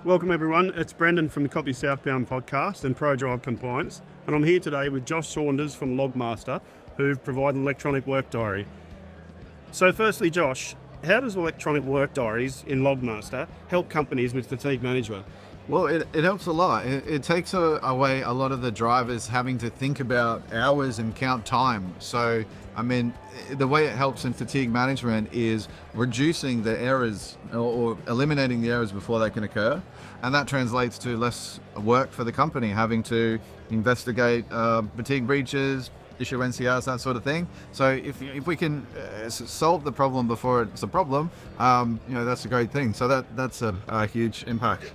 Welcome everyone, it's Brendan from the Copy Southbound podcast and ProDrive Compliance, and I'm here today with Josh Saunders from Logmaster, who provide an electronic work diary. So firstly, Josh, how does electronic work diaries in Logmaster help companies with fatigue management? Well, it helps a lot. It takes away a lot of the drivers having to think about hours and count time. So, I mean, the way it helps in fatigue management is reducing the errors or eliminating the errors before they can occur. And that translates to less work for the company, having to investigate fatigue breaches, issue NCRs, that sort of thing. So if we can solve the problem before it's a problem, that's a great thing. So that's a huge impact.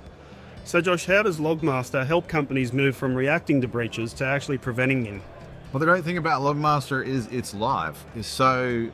So Josh, how does Logmaster help companies move from reacting to breaches to actually preventing them? Well, the great thing about Logmaster is it's live. So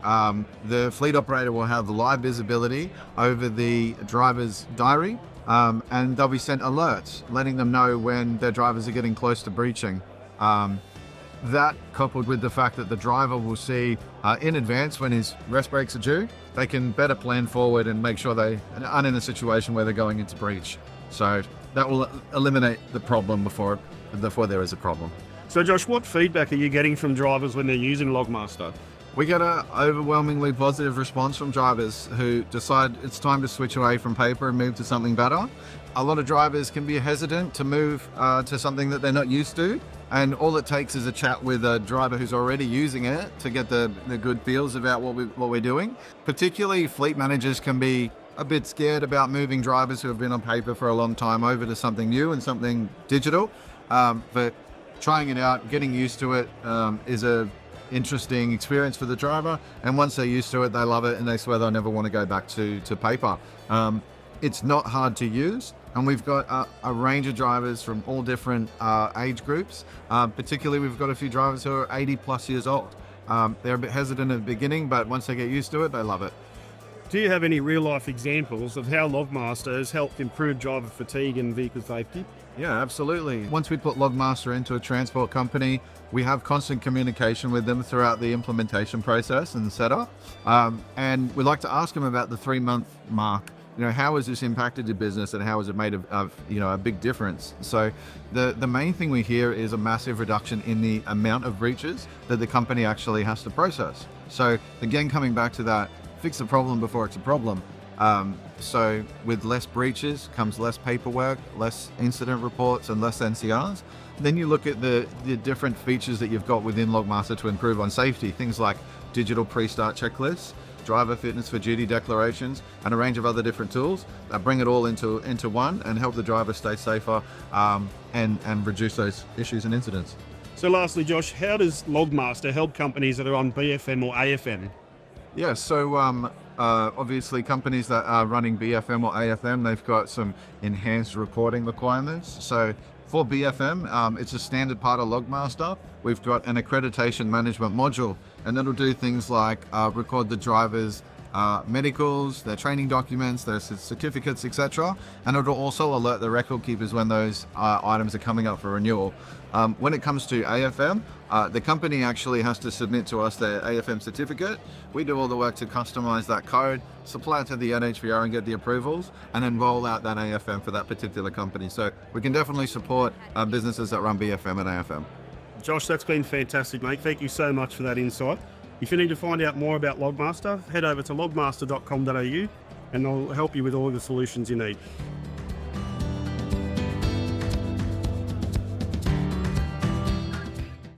the fleet operator will have live visibility over the driver's diary, and they'll be sent alerts letting them know when their drivers are getting close to breaching. That coupled with the fact that the driver will see in advance when his rest breaks are due, they can better plan forward and make sure they aren't in a situation where they're going into breach. So that will eliminate the problem before there is a problem. So Josh, what feedback are you getting from drivers when they're using Logmaster? We get an overwhelmingly positive response from drivers who decide it's time to switch away from paper and move to something better. A lot of drivers can be hesitant to move to something that they're not used to, and all it takes is a chat with a driver who's already using it to get the good feels about what we're doing. Particularly fleet managers can be a bit scared about moving drivers who have been on paper for a long time over to something new and something digital, but trying it out, getting used to it is a interesting experience for the driver, and once they're used to it, they love it and they swear they'll never want to go back to paper. It's not hard to use, and we've got a range of drivers from all different age groups. Particularly, we've got a few drivers who are 80 plus years old. They're a bit hesitant at the beginning, but once they get used to it, they love it. Do you have any real-life examples of how Logmaster has helped improve driver fatigue and vehicle safety? Yeah, absolutely. Once we put Logmaster into a transport company, we have constant communication with them throughout the implementation process and setup. And we like to ask them about the 3-month mark. How has this impacted your business and how has it made a big difference? So the main thing we hear is a massive reduction in the amount of breaches that the company actually has to process. So again, coming back to that, fix the problem before it's a problem. So with less breaches comes less paperwork, less incident reports, and less NCRs. Then you look at the different features that you've got within Logmaster to improve on safety, things like digital pre-start checklists, driver fitness for duty declarations, and a range of other different tools that bring it all into one and help the driver stay safer and reduce those issues and incidents. So lastly, Josh, how does Logmaster help companies that are on BFM or AFM? Yeah, so obviously companies that are running BFM or AFM, they've got some enhanced reporting requirements. So for BFM, it's a standard part of Logmaster. We've got an accreditation management module, and that'll do things like record the drivers' medicals, their training documents, their certificates, etc. And it'll also alert the record keepers when those items are coming up for renewal. When it comes to AFM, the company actually has to submit to us their AFM certificate. We do all the work to customize that code, supply it to the NHVR and get the approvals, and then roll out that AFM for that particular company. So we can definitely support businesses that run BFM and AFM. Josh, that's been fantastic, mate. Thank you so much for that insight. If you need to find out more about Logmaster, head over to logmaster.com.au and they'll help you with all the solutions you need.